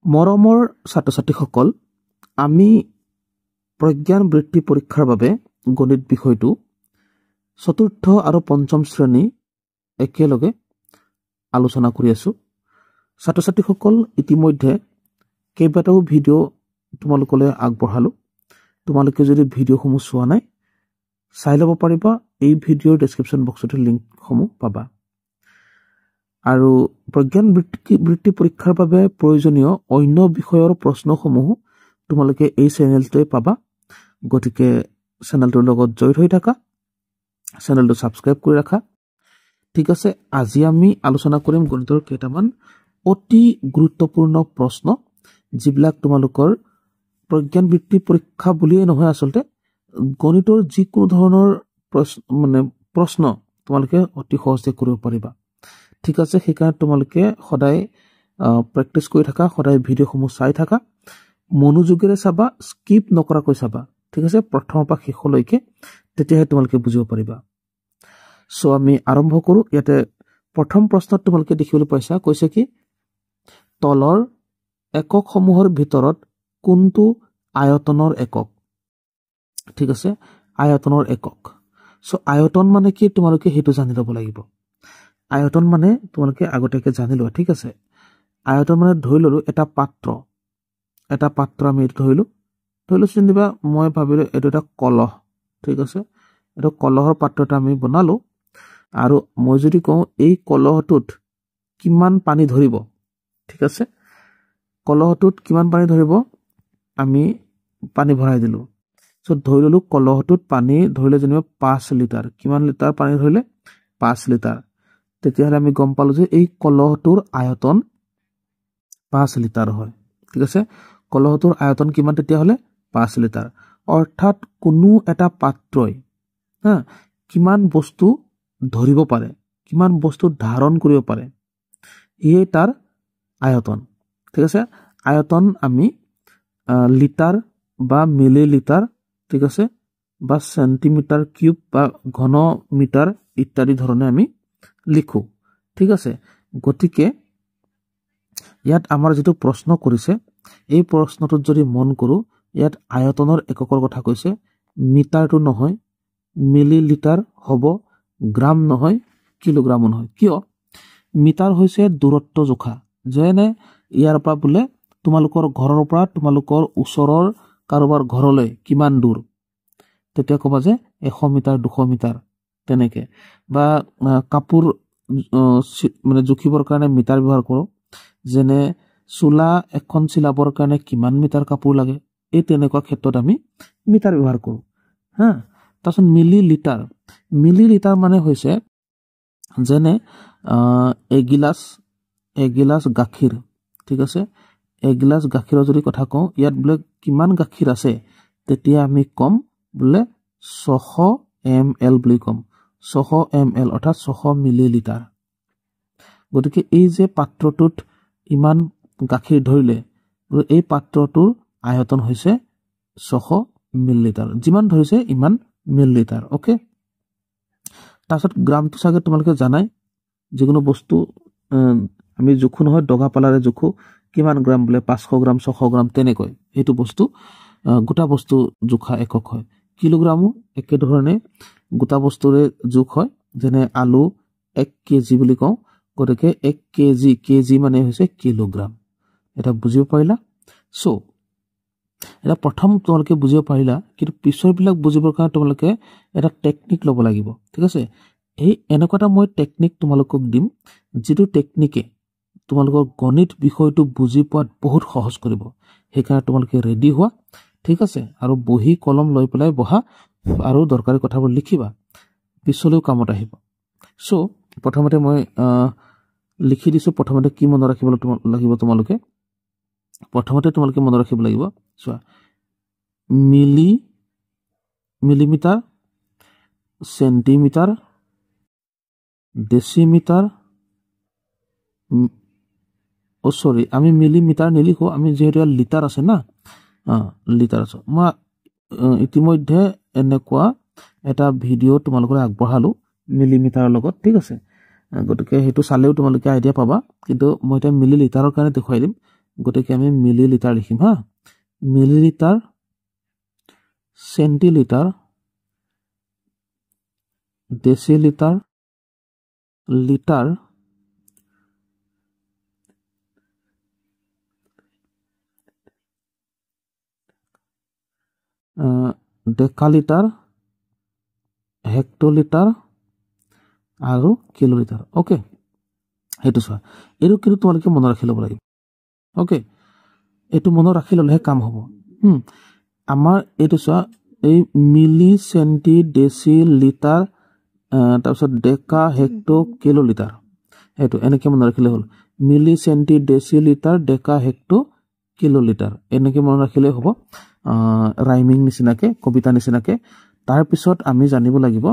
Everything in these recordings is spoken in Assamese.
মৰমৰ ছাত্ৰ-ছাত্ৰীসকল, আমি প্ৰজ্ঞান বৃত্তি পৰীক্ষাৰ বাবে গণিত বিষয়টো চতুৰ্থ আৰু পঞ্চম শ্ৰেণী একেলগে আলোচনা কৰি আছো। ছাত্ৰ-ছাত্ৰীসকল, ইতিমধ্যে কেইবাটাও ভিডিঅ' তোমালোকলৈ আগবঢ়ালো। তোমালোকে যদি ভিডিঅ'সমূহ চোৱা নাই, চাই ল'ব পাৰিবা। এই ভিডিঅ'ৰ ডেছক্ৰিপশ্যন বক্সতে লিংকসমূহ পাবা। আৰু প্ৰজ্ঞান বৃত্তি পৰীক্ষাৰ বাবে প্ৰয়োজনীয় অন্য বিষয়ৰ প্ৰশ্নসমূহ তোমালোকে এই চেনেলটোতে পাবা। গতিকে চেনেলটোৰ লগত জড়িত হৈ থাকা, চেনেলটো ছাবস্ক্ৰাইব কৰি ৰাখা। ঠিক আছে, আজি আমি আলোচনা কৰিম গণিতৰ কেইটামান অতি গুৰুত্বপূৰ্ণ প্ৰশ্ন, যিবিলাক তোমালোকৰ প্ৰজ্ঞান বৃত্তি পৰীক্ষা বুলিয়েই নহয়, আচলতে গণিতৰ যিকোনো ধৰণৰ প্ৰশ্ন তোমালোকে অতি সহজে কৰিব পাৰিবা। ঠিক আছে, সেইকাৰণে তোমালোকে সদায় প্ৰেক্টিছ কৰি থাকা, সদায় ভিডিঅ'সমূহ চাই থাকা, মনোযোগেৰে চাবা, স্কিপ নকৰাকৈ চাবা। ঠিক আছে, প্ৰথমৰ পৰা শেষলৈকে, তেতিয়াহে তোমালোকে বুজিব পাৰিবা। চ' আমি আৰম্ভ কৰোঁ। ইয়াতে প্ৰথম প্ৰশ্নত তোমালোকে দেখিবলৈ পাইছা, কৈছে কি তলৰ এককসমূহৰ ভিতৰত কোনটো আয়তনৰ একক? ঠিক আছে, আয়তনৰ একক। চ' আয়তন মানে কি তোমালোকে সেইটো জানি ল'ব লাগিব। আয়তন মানে তোমালোকে আগতীয়াকৈ জানি লোৱা। ঠিক আছে, আয়তন মানে ধৰি ল'লো এটা পাত্ৰ আমি এইটো ধৰি লৈছো যেনিবা মই ভাবিলো এইটো এটা কলহ। ঠিক আছে, এইটো কলহৰ পাত্ৰ এটা আমি বনালো, আৰু মই যদি কওঁ এই কলহটোত কিমান পানী ধৰিব, ঠিক আছে, কলহটোত কিমান পানী ধৰিব, আমি পানী ভৰাই দিলো। চ' ধৰি ল'লো কলহটোত পানী ধৰিলে যেনিবা 5 লিটাৰ। কিমান লিটাৰ পানী ধৰিলে? 5 লিটাৰ। তেতিয়াহ'লে আমি গম পালো যে এই কলহটোৰ আয়তন 5 লিটাৰ হয়। ঠিক আছে, কলহটোৰ আয়তন কিমান তেতিয়াহ'লে? 5 লিটাৰ। অৰ্থাৎ কোনো এটা পাত্ৰই কিমান বস্তু ধৰিব পাৰে, কিমান বস্তু ধাৰণ কৰিব পাৰে, ইয়ে তাৰ আয়তন। ঠিক আছে, আয়তন আমি লিটাৰ বা মিলি লিটাৰ, ঠিক আছে, বা চেণ্টিমিটাৰ কিউব বা ঘন মিটাৰ ইত্যাদি ধৰণে আমি লিখো। ঠিক আছে, গতিকে ইয়াত আমাৰ যিটো প্ৰশ্ন কৰিছে, এই প্ৰশ্নটোত যদি মন কৰোঁ, ইয়াত আয়তনৰ এককৰ কথা কৈছে। মিটাৰটো নহয়, মিলি লিটাৰ হ'ব, গ্ৰাম নহয়, কিলোগ্ৰামো নহয়। কিয়? মিটাৰ হৈছে দূৰত্ব জোখা। যেনে ইয়াৰ পৰা বোলে তোমালোকৰ ঘৰৰ পৰা তোমালোকৰ ওচৰৰ কাৰোবাৰ ঘৰলৈ কিমান দূৰ, তেতিয়া ক'বা যে 100 মিটাৰ 200 মিটাৰ তেনেকে। বা কাপোৰ মানে জুখিবৰ কাৰণে মিটাৰ ব্যৱহাৰ কৰোঁ। যেনে চোলা এখন চিলাবৰ কাৰণে কিমান মিটাৰ কাপোৰ লাগে, এই তেনেকুৱা ক্ষেত্ৰত আমি মিটাৰ ব্যৱহাৰ কৰোঁ। তাৰপিছত মিলি লিটাৰ মানে হৈছে যেনে এগিলাচ গাখীৰ। ঠিক আছে, এগিলাচ গাখীৰৰ যদি কথা কওঁ, ইয়াত বোলে কিমান গাখীৰ আছে, তেতিয়া আমি ক'ম বোলে 600 ml বুলি ক'ম। 600 ml অৰ্থাৎ 600 মিলি লিটাৰ। গতিকে এই যে পাত্ৰটোত ইমান গাখীৰ ধৰিলে, এই পাত্ৰটোৰ আয়তন হৈছে 600 মিলিলিটাৰ। যিমান ধৰিছে ইমান মিলিলিটাৰ। অ'কে, তাৰপিছত গ্ৰামটো চাগে তোমালোকে জানাই, যিকোনো বস্তু আমি জোখো নহয়, দগা পালাৰে জোখো, কিমান গ্ৰাম বোলে 500 গ্ৰাম 600 গ্ৰাম তেনেকৈ, সেইটো বস্তু গোটা বস্তু জোখা একক হয়। কিলোগ্ৰামো একেধৰণে গোটা বস্তুৰে জোখ হয়। যেনে আলু 1 কেজি বুলি কওঁ, গতিকে 1 কেজি মানে হৈছে কিলোগ্ৰাম। এটা বুজিব পাৰিলা? চ' এটা প্ৰথম তোমালোকে বুজিব পাৰিলা, কিন্তু পিছৰবিলাক বুজিবৰ কাৰণে তোমালোকে এটা টেকনিক ল'ব লাগিব। ঠিক আছে, এনেকুৱা এটা মই টেকনিক তোমালোকক দিম, যিটো টেকনিকে তোমালোকৰ গণিত বিষয়টো বুজি পোৱাত বহুত সহজ কৰিব। সেইকাৰণে তোমালোকে ৰেডি হোৱা। ঠিক আছে, আৰু বহি কলম লৈ পেলাই বহা আৰু দৰকাৰী কথাবোৰ লিখিবা, পিছলৈও কামত আহিব। চ' প্ৰথমতে মই লিখি দিছোঁ। প্ৰথমতে কি মনত ৰাখিব লাগিব তোমালোকে? প্ৰথমতে তোমালোকে মনত ৰাখিব লাগিব, চোৱা, মিলিমিটাৰ, চেণ্টিমিটাৰ, ডেচিমিটাৰ, আমি মিলিমিটাৰ নিলিখোঁ, আমি যিহেতু লিটাৰ আছে না, লিটাৰ আছে। মই ইতিমধ্যে এনেকুৱা এটা ভিডিঅ' তোমালোকৰ আগবঢ়ালোঁ মিলিমিটাৰৰ লগত। ঠিক আছে, গতিকে সেইটো চালেও তোমালোকে আইডিয়া পাবা, কিন্তু মই এতিয়া মিলি লিটাৰৰ কাৰণে দেখুৱাই দিম। গতিকে আমি মিলিলিটাৰ লিখিম হা মিলিলিটাৰ সেন্টিলিটাৰ ডেসিলিটাৰ লিটাৰ ডেকালিটাৰ হেক্টলিটাৰ আৰু কিলোলিটাৰ ওকে এইটো চোৱা এইটো কিন্তু তোমালোকে মনত ৰাখি ল'ব লাগিব ওকে এইটো মনত ৰাখি ল'লেহে কাম হ'ব আমাৰ এইটো চোৱা এই মিলি সেন্টি ডেসি লিটাৰ তাৰপিছত ডেকা হেক্টো কিলোলিটাৰ এইটো এনেকৈ মনত ৰাখিলে হ'ল মিলি সেন্টি ডেসি লিটাৰ ডেকা হেক্টো কিলোলিটাৰ এনেকৈ মনত ৰাখিলে হ'ব ৰাইমিং নিচিনাকে কবিতা নিচিনাকে তাৰ পিছত আমি জানিব লাগিব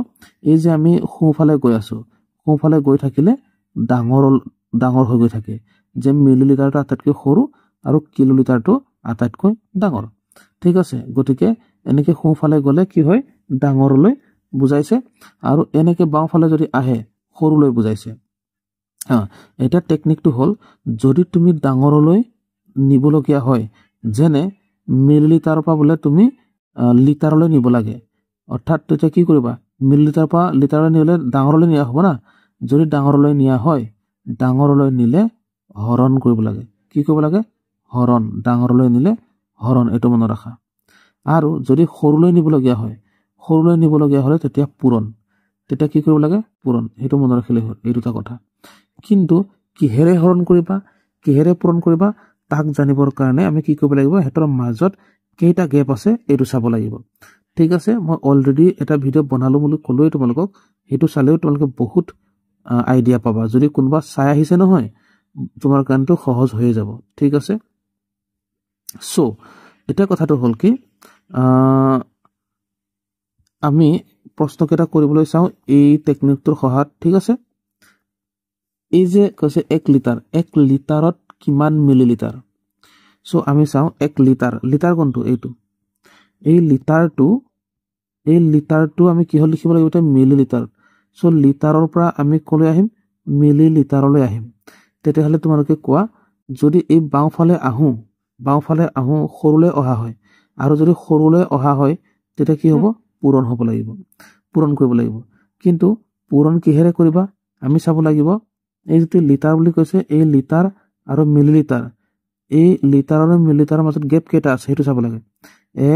এই যে আমি সোঁফালে গৈ আছো সোঁফালে গৈ থাকিলে ডাঙৰ হৈ গৈ থাকে যে মিলিলিটাৰটো আটাইতকৈ সৰু আৰু কিলোলিটাৰটো আটাইতকৈ ডাঙৰ ঠিক আছে গতিকে এনেকৈ সোঁফালে গ'লে কি হয় ডাঙৰলৈ বুজাইছে আৰু এনেকৈ বাওঁফালে যদি আহে সৰুলৈ বুজাইছে এটা টেকনিকটো হ'ল যদি তুমি ডাঙৰলৈ নিবলগীয়া হয় যেনে মিলিলিটাৰৰ পৰা বোলে তুমি লিটাৰলৈ নিব লাগে অৰ্থাৎ তেতিয়া কি কৰিবা মিলিলিটাৰৰ পৰা লিটাৰলৈ নিলে ডাঙৰলৈ নিয়া হ'ব না যদি ডাঙৰলৈ নিয়া হয় ডাঙৰলৈ নিলে হৰণ কৰিব লাগে কি কৰিব লাগে হৰণ ডাঙৰলৈ নিলে হৰণ এইটো মনত ৰাখা আৰু যদি সৰুলৈ নিবলগীয়া হয় সৰুলৈ নিবলগীয়া হ'লে তেতিয়া পূৰণ তেতিয়া কি কৰিব লাগে পূৰণ সেইটো মনত ৰাখিলে হ'ল এই দুটা কথা কিন্তু কিহেৰে হৰণ কৰিবা কিহেৰে পূৰণ কৰিবা তাক জানিবৰ কাৰণে আমি কি কৰিব লাগিব হেতৰ মাজত কেইটা গেপ আছে এইটো চাব লাগিব ঠিক আছে মই অলৰেডি এটা ভিডিঅ' বনালো বুলি ক'লোৱে তোমালোকক সেইটো চালেও তোমালোকে বহুত আইডিয়া পাবা যদি কোনোবা চাই আহিছে নহয় তোমাৰ কাৰণেতো সহজ হৈ যাব ঠিক আছে সো এটা কথাটো হ'ল কি আমি প্ৰশ্নকেইটা কৰিবলৈ চাওঁ এই টেকনিকটোৰ সহায়ত ঠিক আছে এই যে কৈছে 1 লিটাৰত কিমান মিলিলিটাৰ সো আমি চাওঁ 1 লিটাৰ কোনটো এইটো এই লিটাৰটো আমি কিহত লিখিব লাগিব এটা মিলিলিটাৰ সো লিটাৰৰ পৰা আমি কলৈ আহিম মিলিলিটাৰলৈ আহিম তেতিয়াহ'লে তোমালোকে কোৱা যদি এই বাওঁফালে আহোঁ সৰুলৈ অহা হয় আৰু যদি সৰুলৈ অহা হয় তেতিয়া কি হ'ব পূৰণ হ'ব লাগিব পূৰণ কৰিব লাগিব কিন্তু পূৰণ কিহেৰে কৰিবা আমি চাব লাগিব এই যিটো লিটাৰ বুলি কৈছে এই লিটাৰ আৰু মিলিলিটাৰ এই লিটাৰ আৰু মিলিলিটাৰৰ মাজত গেপ কেইটা আছে সেইটো চাব লাগে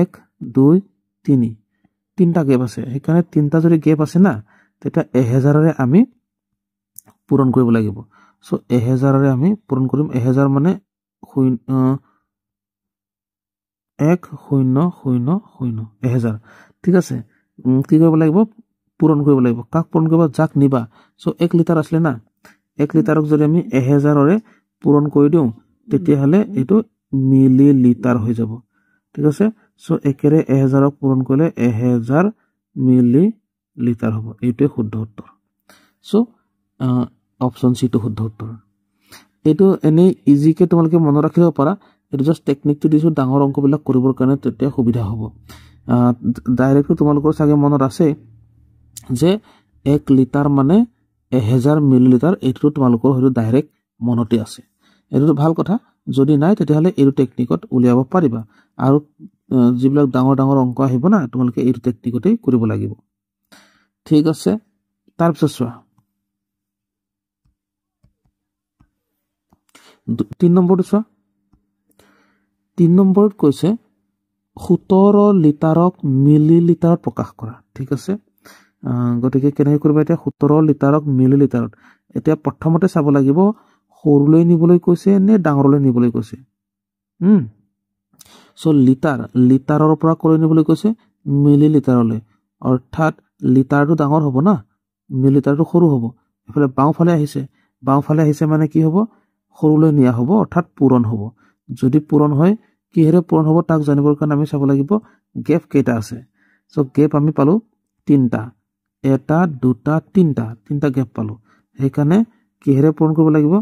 1 2 3 তিনটা গেপ আছে সেইকাৰণে তিনটা যদি গেপ আছে না তেতিয়া 1000ৰে আমি পূৰণ কৰিব লাগিব সো 1000ৰে আমি পূৰণ কৰিম 1000 মানে 1000 ঠিক আছে কি কৰিব লাগিব পূৰণ কৰিব লাগিব কাক পূৰণ কৰিব যাক নিবা সো 1 লিটাৰ আসলে না 1 লিটাৰক যদি আমি 1000ৰে পূৰণ কৰি দিওঁ তেতিয়াহ'লে এইটো মিলিলিটাৰ হৈ যাব ঠিক আছে সো একেৰে 1000ক পূৰণ কৰিলে 1000 মিলিলিটাৰ হ'ব এইটোৱে শুদ্ধ উত্তৰ সো অপচন সি টো শুদ্ধ উত্তৰ এইটো এনে ইজিকে তোমালোকে মনত ৰাখিব পাৰা এইটো জাস্ট টেকনিকটো দিছো ডাঙৰ অংকবিলাক কৰিবৰ কাৰণে তেতিয়া সুবিধা হ'ব ডাইৰেক্ট তোমালোকৰ চাগে মনত আছে যে 1 লিটাৰ মানে 1000 মিলিলিটাৰ এইটো তোমালোকৰ হয়তো ডাইৰেক্ট মনতে আছে এইটো ভাল কথা যদি নাই তেতিয়াহ'লে এইটো টেকনিকত উলিয়াব পাৰিবা আৰু যিবিলাক ডাঙৰ অংক আহিব না তোমালোকে এইটো টেকনিকতেই কৰিব লাগিব ঠিক আছে তাৰপিছত চোৱা 3 নম্বৰটো চোৱা 3 নম্বৰত কৈছে 17 লিটাৰক মিলিলিটাৰত প্ৰকাশ কৰা ঠিক আছে গতিকে কেনেকৈ কৰিবা এতিয়া 17 লিটাৰক মিলিলিটাৰত এতিয়া প্ৰথমতে চাব লাগিব সৰুলৈ নিবলৈ কৈছে নে ডাঙৰলৈ নিবলৈ কৈছে সো লিটাৰৰ পৰা কলৈ নিবলৈ কৈছে মিলিলিটাৰলৈ অৰ্থাৎ লিটাৰটো ডাঙৰ হ'ব না মিলিলিটাৰটো সৰু হ'ব এফালে বাওঁফালে আহিছে মানে কি হ'ব সৰুলৈ নিয়া হ'ব অৰ্থাৎ পূৰণ হ'ব যদি পূৰণ হয় কিহেৰে পূৰণ হ'ব তাক জানিবৰ কাৰণে আমি চাব লাগিব গেপ কেইটা আছে সো গেপ আমি পালো 3টা এটা দুটা তিনটা গেপ পালো সেইকাৰণে কিহেৰে পূৰণ কৰিব লাগিব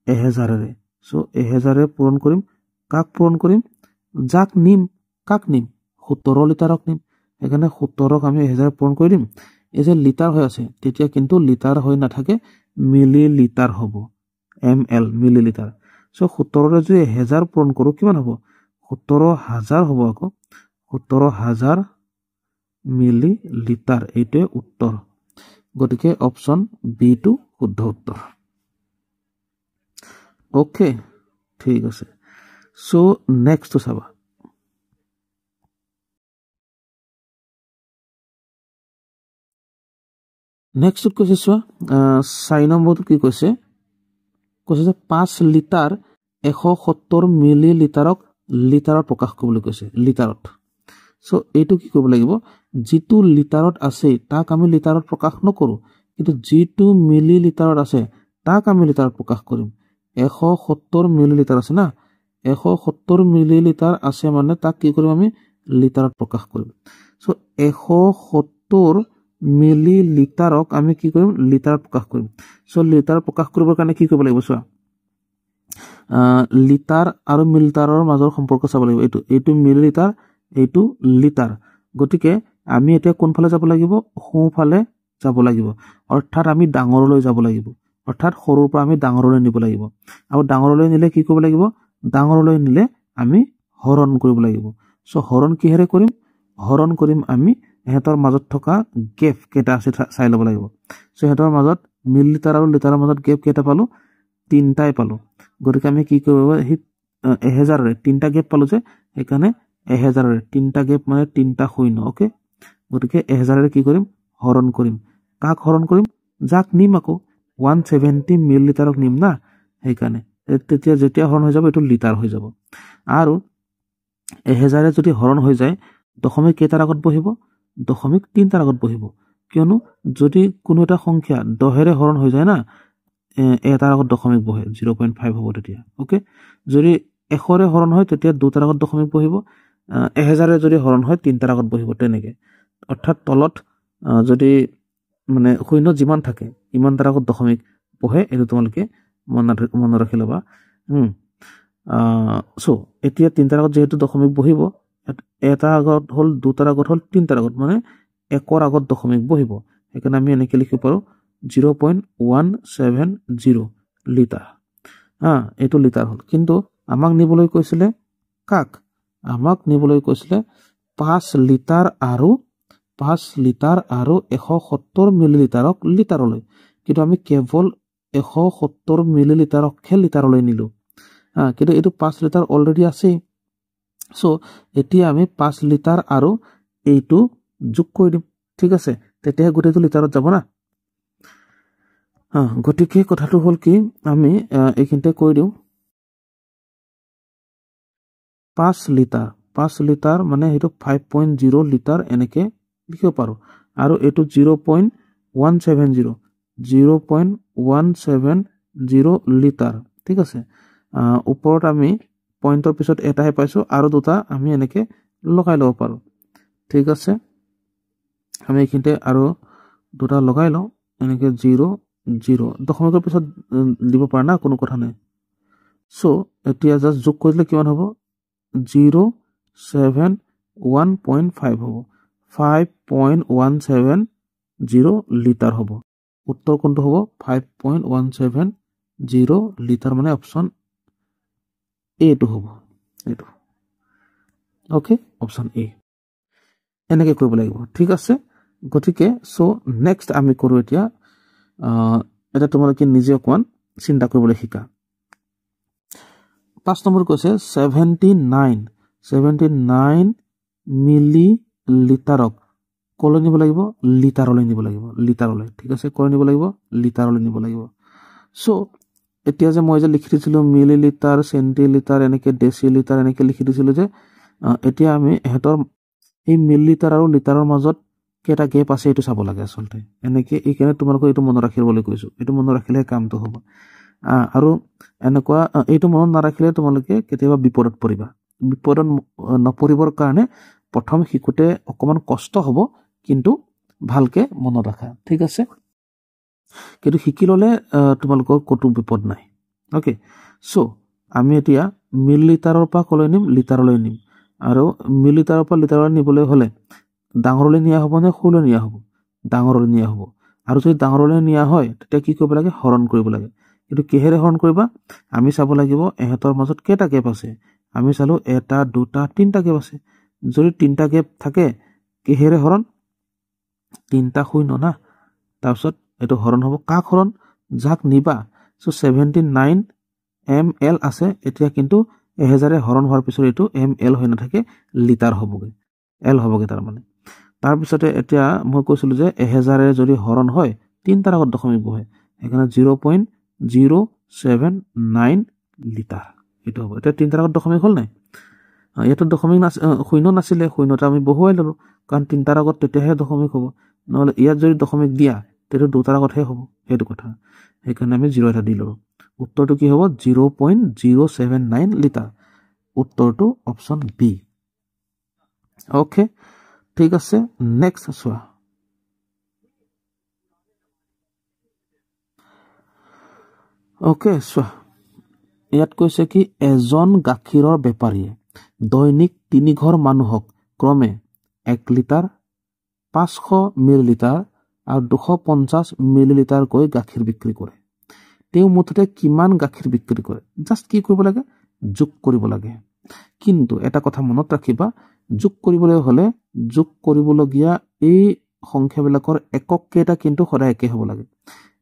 1000ৰে সো 1000ৰে পূৰণ কৰিম কাক পূৰণ কৰিম যাক নিম কাক নিম 17 লিটাৰক নিম সেইকাৰণে 17ক আমি 1000 পূৰণ কৰি দিম এই যে লিটাৰ হৈ আছে তেতিয়া কিন্তু লিটাৰ হৈ নাথাকে মিলিলিটাৰ হ'ব ml মিলিলিটাৰ সো 17ৰে যদি 1000 পূৰণ কৰোঁ কিমান হ'ব 17000 হ'ব আকৌ 17000 মিলি লিটাৰ এইটোৱে উত্তৰ গতিকে অপচন বি টো শুদ্ধ উত্তৰ ওকে ঠিক আছে সো নেক্সট চাবা নেক্সট কৈছে চোৱা 4 নম্বৰটো কি কৈছে যে 5 লিটাৰ 170 মিলি লিটাৰক লিটাৰত প্ৰকাশ কৰিবলৈ কৈছে লিটাৰত সো এইটো কি কৰিব লাগিব যিটো লিটাৰত আছে তাক আমি লিটাৰত প্ৰকাশ নকৰো কিন্তু যিটো মিলি লিটাৰত আছে তাক আমি লিটাৰত প্ৰকাশ কৰিম 170 মিলি লিটাৰ আছে না 170 মিলি লিটাৰ আছে মানে তাক কি কৰিম আমি লিটাৰত প্ৰকাশ কৰিম সো 170 মিলি লিটাৰক আমি কি কৰিম লিটাৰত প্ৰকাশ কৰিম সো লিটাৰত প্ৰকাশ কৰিবৰ কাৰণে কি কৰিব লাগিব চোৱা লিটাৰ আৰু মিলিটাৰৰ মাজৰ সম্পৰ্ক চাব লাগিব এইটো মিলি লিটাৰ এইটো লিটাৰ গতিকে আমি এতিয়া কোনফালে যাব লাগিব সোঁফালে যাব লাগিব অৰ্থাৎ আমি ডাঙৰলৈ যাব লাগিব অৰ্থাৎ সৰুৰ পৰা আমি ডাঙৰলৈ নিব লাগিব আৰু ডাঙৰলৈ নিলে কি কৰিব লাগিব ডাঙৰলৈ নিলে আমি হৰণ কৰিব লাগিব সো হৰণ কিহেৰে কৰিম আমি এহেতৰ মাজত থকা গেপ কেটা আছে চাই ল'ব লাগিব সো এহেতৰ মাজত মিলি লিটাৰ আৰু লিটাৰৰ মাজত গেপ কেটা পালো তিনটাই পালো গতিকে আমি কি কৰিব 1000ৰে তিনটা গেপ পালো যে সেইকাৰণে 1000ৰে তিনটা গেপ মানে তিনটা শূন্য ওকে গতিকে 1000ৰে কি কৰিম হৰণ কৰিম কাক হৰণ কৰিম যাক নিম আকৌ 170 মিলি লিটাৰক নিম না সেইকাৰণে তেতিয়া যেতিয়া হৰণ হৈ যাব এটো লিটাৰ হৈ যাব আৰু 1000ৰে যদি হৰণ হৈ যায় দশমিক কেইটাৰ আগত বহিব দশমিক 3টাৰ আগত বহিব কিয়নো যদি কোনো এটা সংখ্যা 10ৰে হৰণ হৈ যায় না এটাৰ আগত দশমিক বহে 0.5 হ'ব তেতিয়া ওকে যদি 100ৰে হৰণ হয় তেতিয়া দুটাৰ আগত দশমিক বহিব 1000ৰে যদি হৰণ হয় 3টাৰ আগত বহিব তেনেকে অৰ্থাৎ তলত যদি মানে শূন্য যিমান থাকে ইমান তাৰ আগত দশমিক বহে এটো তোমালকে মন ৰাখি লবা সো এতিয়া 3টাৰ আগত যেহেতু দশমিক বহিব এটা আগত হল দুটাৰ আগত হল 3টাৰ আগত মানে 1ৰ আগত দশমিক বহিব সেইকাৰণে আমি এনেকৈ লিখিব পাৰো 0.170 লিটাৰ এইটো লিটাৰ হল কিন্তু আমাক নিবলৈ কৈছিলে কাক আমাক নিবলৈ কৈছিলে 5 লিটাৰ আৰু 170 মিলি লিটাৰক লিটাৰলৈ কিন্তু আমি কেৱল 170 মিলি লিটাৰকহে লিটাৰলৈ নিলো কিন্তু এইটো 5 লিটাৰ অলৰেডি আছে সো এতিয়া আমি 5 লিটাৰ আৰু এইটো যোগ কৰি দিম ঠিক আছে তেতিয়া গোটেইটো লিটাৰত যাব না গতিকে কথাটো হল কি আমি এইখিনতে কৈ দিও 5 লিটাৰ মানে হেতু 5.0 লিটাৰ এনেকে লিখিব পাৰো আৰু এটো 0.170 লিটাৰ ঠিক আছে ওপৰত আমি পইণ্টৰ পিছত এটাহে পাইছো আৰু দুটা আমি এনেকে লগাই লব পাৰো ঠিক আছে আমি এইখিনতে আৰু দুটা লগাই লও এনেকে 0 দশমিকৰ পিছত দিব পাৰা না কোনো কথা নাই সো এতিয়া জাস্ট যোগ কৰিলে কিমান হ'ব 071.5 হ'ব 5.170 লিটাৰ হ'ব উত্তৰ কোনটো হ'ব 5.170 লিটাৰ মানে অপচন এ টো হ'ব এটো ওকে অপচন এ এনেকে কৰিব লাগিব ঠিক আছে গতিকে সো নেক্সট আমি কৰো এতিয়া এটা তোমালোকে নিজে অকমান চিন্তা কৰিবলৈ শিকা 5 নম্বৰ কৈছে 79 মিলি লিটাৰক কলৈ নিব লাগিব লিটাৰলৈ নিব লাগিব লিটাৰলৈ ঠিক আছে কলৈ নিব লাগিব লিটাৰলৈ নিব লাগিব সো এতিয়া যে মই যে লিখি দিছিলো মিলি লিটাৰ সেন্টিলিটাৰ এনেকে ডেসি লিটাৰ এনেকে লিখি দিছিলো যে এতিয়া আমি হেতৰ এই মিলি লিটাৰ আৰু লিটাৰৰ মাজত কেটা গেপ আছে এটো চাব লাগে আসলতে এনেকে এইখানে তোমালোক এটো মনত ৰাখিবলৈ কৈছো এটো মনত ৰাখিলে কামটো হ'ব আৰু এনেকুৱা এইটো মনত নাৰাখিলে তোমালোকে কেতিয়াবা বিপদত পৰিবা বিপদত নপৰিবৰ কাৰণে প্ৰথম শিকুতে অকমান কষ্ট হ'ব কিন্তু ভালকে মনত ৰাখা ঠিক আছে কিন্তু শিকি ললে তোমালোকৰ কতো বিপদ নাই ওকে সো আমি এতিয়া মিলি লিটাৰৰ পৰা কলৈ নিম লিটাৰলৈ নিম আৰু মিলি লিটাৰৰ পৰা লিটাৰলৈ নিবলৈ হলে ডাঙৰলৈ নিয়া হ'ব নে সৰুলৈ নিয়া হ'ব ডাঙৰলৈ নিয়া হ'ব আৰু যদি ডাঙৰলৈ নিয়া হয় তেতিয়া কি কৰিব লাগে হৰণ কৰিব লাগে এটো কিহেৰে হৰণ কৰিবা আমি চাব লাগিব এহেতৰ মাজত কেটা গেপ আছে আমি চালো এটা দুটা তিনটা গেপ আছে যদি তিনটা গেপ থাকে কিহেৰে হৰণ তিনটা শূন্য না তাৰপিছত এটো হৰণ হ'ব কাক হৰণ যাক নিবা সো 79 ml আছে এতিয়া কিন্তু 1000 হৰণ হোৱাৰ পিছত এটো ml হৈ নাথাকে লিটাৰ হ'বগে l হ'বগে তাৰ মানে তাৰ পিছতে এতিয়া মই কৈছিলো যে 1000 যদি হৰণ হয় তিনটাৰ আগত দশমিক বহে এখানে 0.079 লিটাৰ এটো হ'ব এটা তিনটাৰ আগত দশমিক হল নাই এটো দশমিক শূন্য নাছিলে শূন্যটা আমি বহুৱাই ললো কাৰণ তিনটাৰ আগত তেতিয়াহে দশমিক হ'ব নহলে ইয়াত যদি দশমিক দিয়া তেটো দুটাৰ আগতহে হ'ব হেতু কথা সেইকাৰণে আমি 0 এটা দিলো উত্তৰটো কি হ'ব 0.079 লিটাৰ উত্তৰটো অপচন বি ওকে ঠিক আছে নেক্সট চোৱা ওকে চোৱা ইয়াত কৈছে কি এজন গাখীৰৰ বেপাৰীয়ে দৈনিক 3 ঘৰ মানুহক ক্ৰমে 1 লিটাৰ 500 মিলিলিটাৰ আৰু 250 মিলিলিটাৰ কৈ গাখীৰ বিক্ৰী কৰে তেও মুঠতে কিমান গাখীৰ বিক্ৰী কৰে জাস্ট কি কৰিব লাগে যোগ কৰিব লাগে কিন্তু এটা কথা মনত ৰাখিবা যোগ কৰিবলৈ হলে যোগ কৰিবলগীয়া এই সংখ্যাবিলাকৰ একক কেটা কিন্তু সদায় একে হ'ব লাগে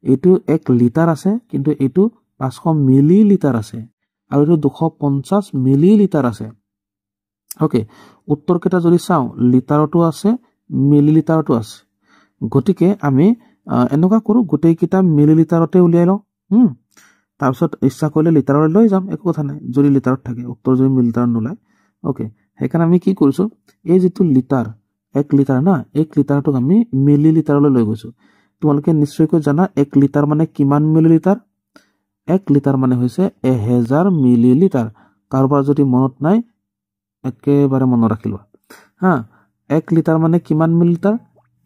এটো 1 লিটাৰ আছে কিন্তু এটো 500 মিলিলিটাৰ আছে আৰু এটো 250 মিলিলিটাৰ আছে ওকে উত্তৰ কেটা যদি চাও লিটাৰটো আছে মিলিলিটাৰটো আছে গতিকে আমি এনেকুৱা কৰো গোটেই কিটা মিলিলিটাৰতে উলিয়াই লও তাৰপিছত ইচ্ছা কৰিলে লিটাৰলৈ লৈ যাম একো কথা নাই যদি লিটাৰত থাকে উত্তৰ যদি মিলিলিটাৰ নোলায় ওকে সেইকাৰণে আমি কি কৰিছো এই যেটো লিটাৰ 1 লিটাৰ না 1 লিটাৰটোক আমি মিলিলিটাৰলৈ লৈ গৈছো তোমালোকে নিশ্চয়কৈ জানা 1 লিটাৰ মানে কিমান মিলিলিটাৰ 1 লিটাৰ মানে হৈছে 1000 মিলিলিটাৰ কাৰোবাৰ যদি মনত নাই একেবাৰে মনত ৰাখিবা হা 1 লিটাৰ মানে কিমান মিলিলিটাৰ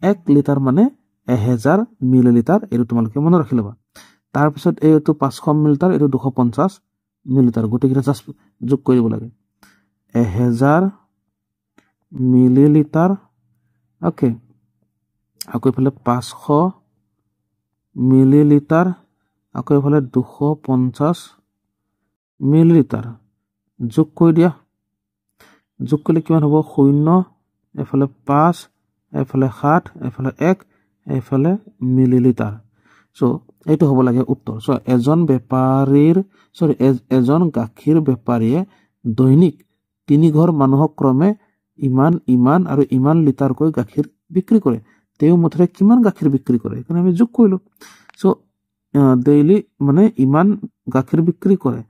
1 লিটাৰ মানে 1000 মিলিলিটাৰ এটো তোমালোকে মনত ৰাখি লবা তাৰ পিছত এইটো 500 মিলিলিটাৰ এটো 250 মিলিলিটাৰ গোটেইটা জাস্ট যোগ কৰিব লাগে 1000 মিলিলিটাৰ ওকে আকৌ ইফালে 500 মিলিলিটাৰ আকৌ ইফালে 250 মিলিলিটাৰ যোগ কৰি দিয়া যোগ কৰিলে কিমান হ'ব 0 এফালে 5 এফালে 7 এফালে 1 এফালে মিলিলিটাৰ সো এইটো হ'ব লাগে উত্তৰ সো এজন গাখীৰ বেপাৰীয়ে দৈনিক 3 ঘৰ মানুহক ক্ৰমে ইমান আৰু ইমান লিটাৰ কৈ গাখীৰ বিক্ৰী কৰে তেও মুঠতে কিমান গাখীৰ বিক্ৰী কৰে কাৰণ আমি যোগ কৰিলো সো ডেইলি মানে ইমান গাখীৰ বিক্ৰী কৰে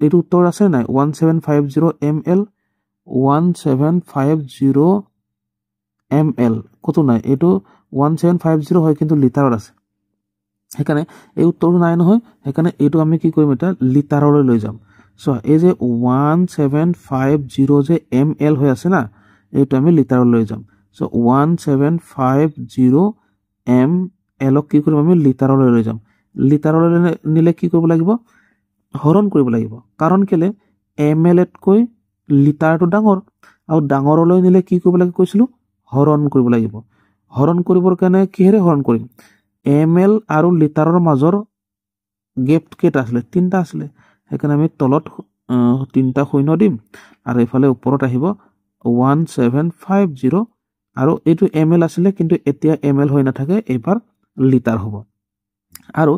এইটো উত্তৰ আছে নাই 1750 ml 1750 ml কত নাই এইটো 1750 হয় কিন্তু লিটাৰত আছে সেইকাৰণে এই উত্তৰটো নাই নহয় সেইকাৰণে এইটো আমি কি কৰিম এটা লিটাৰলৈ লৈ যাম সো এই যে 1750 যে ml হৈ আছে না এইটো আমি লিটাৰলৈ লৈ যাম সো 1750 ml কি কৰিম আমি লিটাৰলৈ লৈ যাম লিটাৰলৈ নিলে কি কৰিব লাগিব হৰণ কৰিব লাগিব কাৰণ কেলে ml তকৈ লিটাৰটো ডাঙৰ আৰু ডাঙৰলৈ নিলে কি কৰিব লাগে কৈছিলো হৰণ কৰিব লাগিব হৰণ কৰিবৰ কাৰণে কিহেৰে হৰণ কৰিম ml আৰু লিটাৰৰ মাজৰ গেপ কেটা আছিল তিনটা আছিল সেইকাৰণে আমি তলত তিনটা শূন্য দিম আৰু ইফালে ওপৰত আহিব 1750 আৰু এইটো ml আছিল কিন্তু এতিয়া ml হৈ নাথাকে এবাৰ লিটাৰ হ'ব আৰু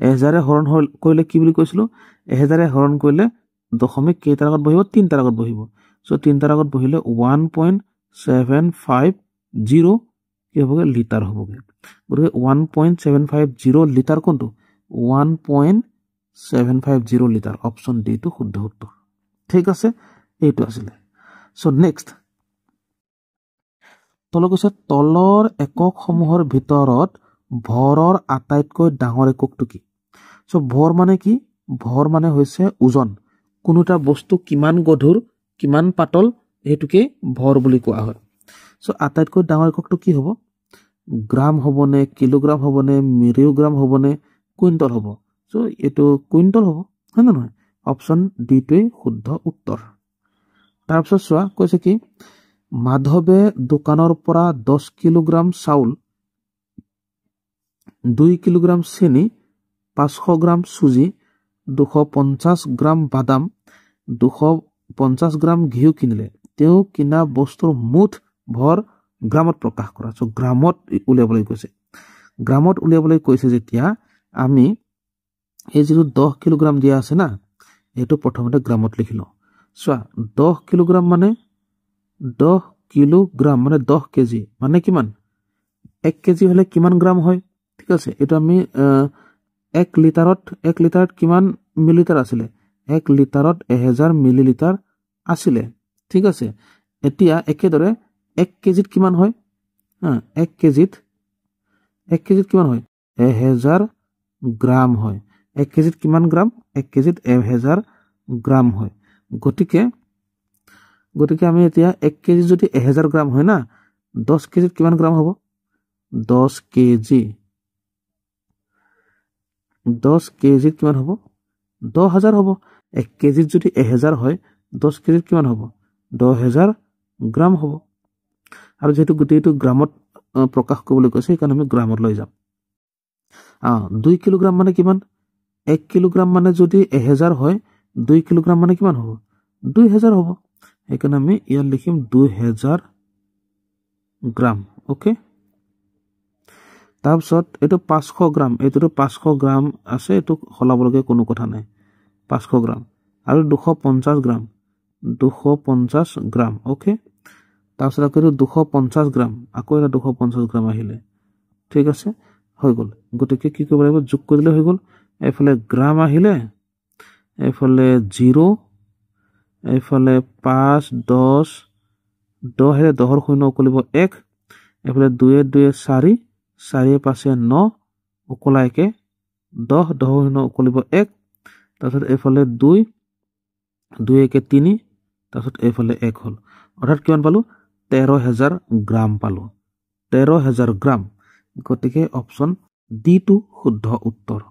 1000 হৰণ কৰিলে কি বুলি কৈছিলো 1000 হৰণ কৰিলে দশমিক কেইটাৰ আগত বহিব তিনটাৰ আগত বহিব সো তিনটাৰ আগত বহিলে 1.750 কি হ'বগে লিটাৰ হ'বগে গতিকে 1.750 লিটাৰ কোনটো 1.750 লিটাৰ অপচন ডি টো শুদ্ধ উত্তৰ ঠিক আছে এইটো আছিল সো নেক্সট তলৰ একক সমূহৰ ভিতৰত ভৰৰ আটাইতকৈ ডাঙৰ এককটো কি সো ভৰ মানে কি ভৰ মানে হৈছে ওজন কোনোটা বস্তু কিমান গধুৰ কিমান পাতল হেতুকে ভৰ বুলি কোৱা হয় সো আটাইতকৈ ডাঙৰ এককটো কি হ'ব গ্ৰাম হ'বনে কিলোগ্ৰাম হ'বনে মিলিগ্ৰাম হ'বনে কুইণ্টল হ'ব সো এটো কুইণ্টল হ'ব হয় না নহয় অপচন ডি টোই শুদ্ধ উত্তৰ তাৰ পিছত চোৱা কৈছে কি মাধৱে দোকানৰ পৰা 10 কিলোগ্ৰাম চাউল 2 কিলোগ্ৰাম চেনি 500 গ্ৰাম সুজি 250 গ্ৰাম বাদাম 250 গ্ৰাম ঘিউ কিনিলে তেওঁ কিনা বস্তুৰ মুঠ ভৰ গ্ৰামত প্ৰকাশ কৰা সো গ্ৰামত উলিয়াবলৈ কৈছে যেতিয়া আমি এই যেটো 10 কিলোগ্ৰাম দিয়া আছে না এটো প্ৰথমতে গ্ৰামত লিখিলো সোৱা 10 কিলোগ্ৰাম মানে 10 কেজি মানে কিমান 1 কেজি হলে কিমান গ্ৰাম হয় ঠিক আছে এটো আমি 1 লিটাৰত কিমান মিলিলিটাৰ আছিল 1 লিটাৰত 1000 মিলিলিটাৰ আছিল ঠিক আছে এতিয়া একেদৰে 1 কেজিত কিমান হয় 1 কেজিত কিমান হয় 1000 গ্ৰাম হয় 1 কেজিত কিমান গ্ৰাম 1 কেজিত 1000 গ্ৰাম হয় গটিকে আমি এতিয়া 1 কেজি যদি 1000 গ্ৰাম হয় না 10 কেজিত কিমান গ্ৰাম হ'ব 10 কেজিত কিমান হ'ব 10000 হ'ব 1 কেজিত যদি 1000 হয় 10 কেজিত কিমান হ'ব 10000 গ্ৰাম হ'ব আৰু যেহেতু গুটেইটো গ্ৰামত প্ৰকাশ কৰিবলৈ কৈছে কাৰণ আমি গ্ৰামত লৈ যাম 2 কিলোগ্ৰাম মানে কিমান 1 কিলোগ্ৰাম মানে যদি 1000 হয় 2 কিলোগ্ৰাম মানে কিমান হ'ব 2000 হ'ব এইকাৰণে আমি ইয়াত লিখিম 2000 গ্ৰাম ওকে তাৰপিছত এটো 500 গ্ৰাম এটো 500 গ্ৰাম আছে এটো হলাবলকে কোনো কথা নাই 500 গ্ৰাম আৰু 250 গ্ৰাম ওকে তাৰপিছত আকৌ 250 গ্ৰাম আকৌ এটা 250 গ্ৰাম আহিলে ঠিক আছে হৈ গল গটিকে কি কৰিব লাগিব যোগ কৰিলে হৈ গল এফালে গ্ৰাম আহিলে এফালে 0 এফালে 5 10 10 হেৰে 10 শূন্য উকলিব 1 এফালে 2 2 4 4 5 9 উকলা একে 10 10 শূন্য উকলিব 1 তাৰপিছত এফালে 2 2 1 3 তাৰপিছত এফালে 1 হল অৰ্থাৎ কিমান পালো 13000 গ্ৰাম পালো 13000 গ্ৰাম গটিকে অপচন ডি টু শুদ্ধ উত্তৰ